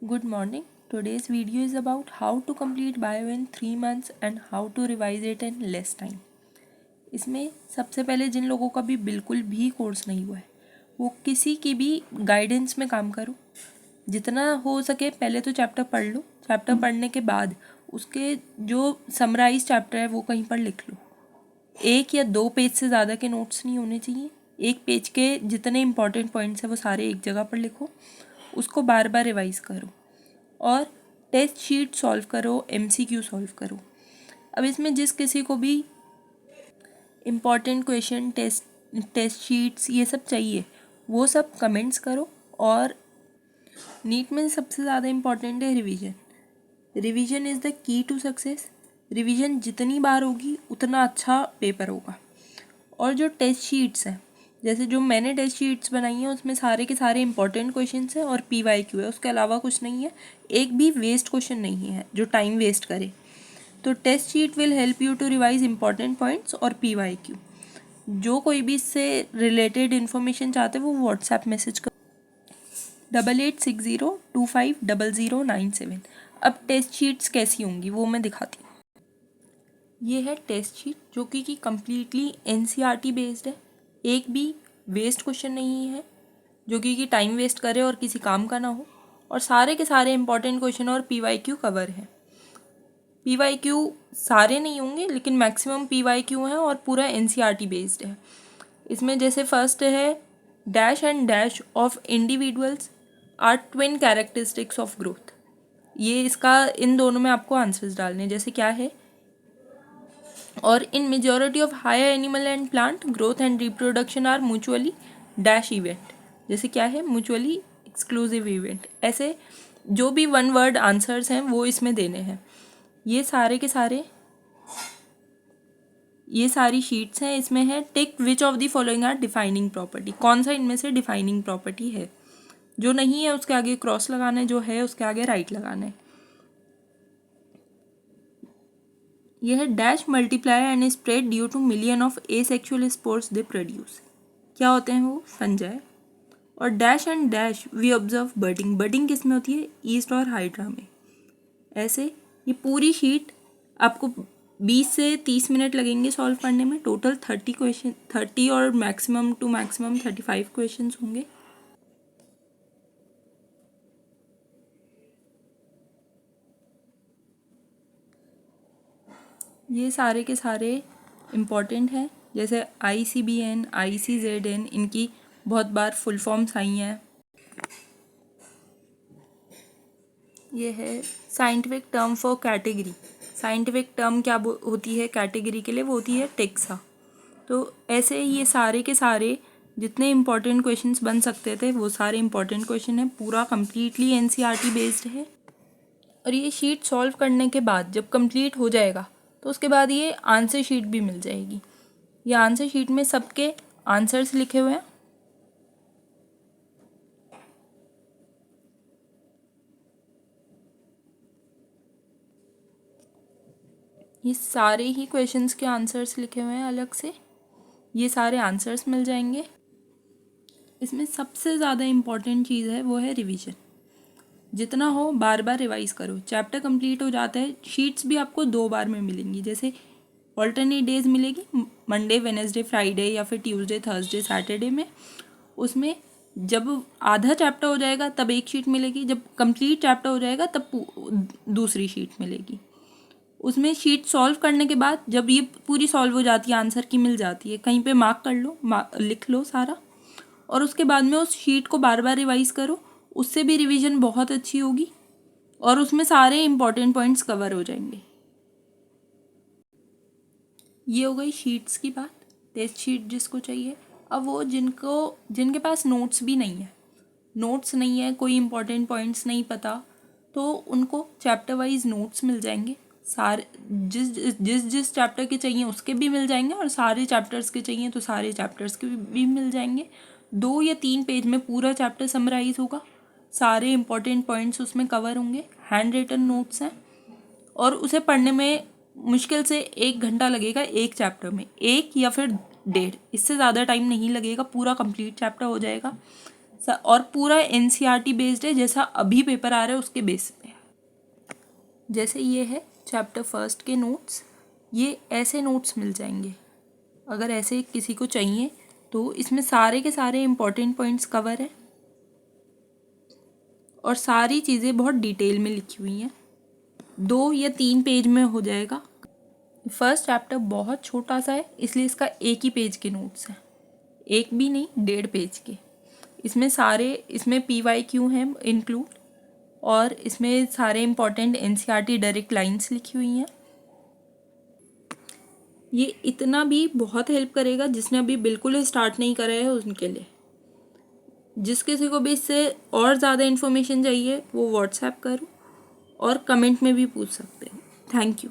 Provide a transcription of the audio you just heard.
Good morning. Today's video is about how to complete bio in 3 months and how to revise it in less time. इसमें सबसे पहले जिन लोगों का भी बिल्कुल भी कोर्स नहीं हुआ है वो किसी की भी गाइडेंस में काम करो. जितना हो सके पहले तो चैप्टर पढ़ लो. चैप्टर पढ़ने के बाद उसके जो समराइज चैप्टर है वो कहीं पर लिख लो. 1 या 2 पेज से ज़्यादा के नोट्स नहीं होने चाहिए. 1 पेज के जितने इंपॉर्टेंट पॉइंट्स हैं वो सारे एक जगह पर लिखो. उसको बार बार रिवाइज़ करो और टेस्ट शीट सॉल्व करो, MCQ सॉल्व करो. अब इसमें जिस किसी को भी इम्पॉर्टेंट क्वेश्चन, टेस्ट शीट्स ये सब चाहिए वो सब कमेंट्स करो. और नीट में सबसे ज़्यादा इम्पॉर्टेंट है revision. Revision is the key to success. Revision जितनी बार होगी उतना अच्छा पेपर होगा. और जो टेस्ट शीट्स हैं, जैसे जो मैंने टेस्ट शीट्स बनाई हैं उसमें सारे के सारे इंपॉर्टेंट क्वेश्चंस हैं और PYQ है. उसके अलावा कुछ नहीं है. एक भी वेस्ट क्वेश्चन नहीं है जो टाइम वेस्ट करे. तो test sheet will help you to revise important points और PYQ. जो कोई भी इससे रिलेटेड इन्फॉर्मेशन चाहते हैं वो व्हाट्सएप मैसेज कर 8860250097. अब टेस्ट शीट्स कैसी होंगी वो मैं दिखाती हूँ. ये है टेस्ट शीट जो कि कम्प्लीटली NCERT बेस्ड है. एक भी वेस्ट क्वेश्चन नहीं है जो कि टाइम वेस्ट करे और किसी काम का ना हो. और सारे के सारे इंपॉर्टेंट क्वेश्चन और PYQ कवर है. PYQ सारे नहीं होंगे लेकिन मैक्सिमम PYQ हैं और पूरा NCERT बेस्ड है. इसमें जैसे फर्स्ट है dash and dash of individuals are twin characteristics of growth. ये इसका इन दोनों में आपको आंसर्स डालने. जैसे क्या है, और in majority of higher animal and plant growth and reproduction are mutually dash event. जैसे क्या है, म्यूचुअली एक्सक्लूसिव इवेंट. ऐसे जो भी वन वर्ड आंसर्स हैं वो इसमें देने हैं. ये सारे के सारे ये सारी शीट्स हैं. इसमें है tick which of the following are defining property. कौन सा इनमें से डिफाइनिंग प्रॉपर्टी है. जो नहीं है उसके आगे क्रॉस लगाना है, जो है उसके आगे राइट लगाना है. यह है dash multiply and spread due to million of asexual spores they produce. क्या होते हैं वो, फंजाई. और dash and dash we observe budding. Budding किस में होती है, ईस्ट और हाइड्रा में. ऐसे ये पूरी शीट आपको 20 से 30 मिनट लगेंगे सॉल्व करने में. टोटल 30 और मैक्सिमम 35 क्वेश्चन होंगे. ये सारे के सारे इम्पॉर्टेंट हैं. जैसे ICBN, ICZN, इनकी बहुत बार फुल फॉर्म्स आई हैं. ये है scientific term for category. Scientific term क्या होती है कैटेगरी के लिए, वो होती है टेक्सा. तो ऐसे ये सारे के सारे जितने इम्पॉर्टेंट क्वेश्चंस बन सकते थे वो सारे इम्पॉर्टेंट क्वेश्चन हैं. पूरा कम्प्लीटली NCERT बेस्ड है. और ये शीट सॉल्व करने के बाद जब कंप्लीट हो जाएगा तो उसके बाद ये आंसर शीट भी मिल जाएगी. ये आंसर शीट में सबके आंसर्स लिखे हुए हैं. ये सारे ही क्वेश्चंस के आंसर्स लिखे हुए हैं अलग से. ये सारे आंसर्स मिल जाएंगे. इसमें सबसे ज़्यादा इम्पॉर्टेंट चीज़ है वो है रिवीजन. जितना हो बार बार रिवाइज करो. चैप्टर कंप्लीट हो जाता है, शीट्स भी आपको 2 बार में मिलेंगी. जैसे ऑल्टरनेट डेज मिलेगी, मंडे, वेडनेसडे, फ्राइडे या फिर ट्यूसडे, थर्सडे, सैटरडे में. उसमें जब आधा चैप्टर हो जाएगा तब एक शीट मिलेगी. जब कंप्लीट चैप्टर हो जाएगा तब दूसरी शीट मिलेगी. उसमें शीट सॉल्व करने के बाद जब ये पूरी सॉल्व हो जाती है, आंसर की मिल जाती है, कहीं पे मार्क कर लो, लिख लो सारा. और उसके बाद में उस शीट को बार बार रिवाइज करो. उससे भी रिवीजन बहुत अच्छी होगी और उसमें सारे इम्पॉर्टेंट पॉइंट्स कवर हो जाएंगे. ये हो गई शीट्स की बात. टेस्ट शीट जिसको चाहिए. अब वो जिनके पास नोट्स भी नहीं है, नोट्स नहीं है, कोई इम्पॉर्टेंट पॉइंट्स नहीं पता, तो उनको चैप्टर वाइज नोट्स मिल जाएंगे. सारे जिस चैप्टर के चाहिए उसके भी मिल जाएंगे और सारे चैप्टर्स के चाहिए तो सारे चैप्टर्स के भी मिल जाएंगे. 2 या 3 पेज में पूरा चैप्टर समराइज होगा. सारे इम्पॉर्टेंट पॉइंट्स उसमें कवर होंगे. हैंड रिटन नोट्स हैं और उसे पढ़ने में मुश्किल से 1 घंटा लगेगा एक चैप्टर में. 1 या फिर 1.5, इससे ज़्यादा टाइम नहीं लगेगा. पूरा कंप्लीट चैप्टर हो जाएगा. और पूरा NCERT बेस्ड है, जैसा अभी पेपर आ रहा है उसके बेस पे। जैसे ये है चैप्टर फर्स्ट के नोट्स, ये ऐसे नोट्स मिल जाएंगे अगर ऐसे किसी को चाहिए तो। इसमें सारे के सारे इम्पोर्टेंट पॉइंट्स कवर है और सारी चीज़ें बहुत डिटेल में लिखी हुई हैं। 2 या 3 पेज में हो जाएगा। फर्स्ट चैप्टर बहुत छोटा सा है, इसलिए इसका एक ही पेज के नोट्स हैं, एक भी नहीं 1.5 पेज के। इसमें PYQ हैं इंक्लूड, और इसमें सारे इम्पोर्टेंट NCERT डायरेक्ट लाइंस लिखी हुई हैं। ये इतना भी बहुत हेल्प करेगा जिसने अभी बिल्कुल स्टार्ट नहीं करा है उनके लिए। जिस किसी को भी इससे और ज़्यादा इन्फॉर्मेशन चाहिए वो व्हाट्सएप करो और कमेंट में भी पूछ सकते हो। Thank you.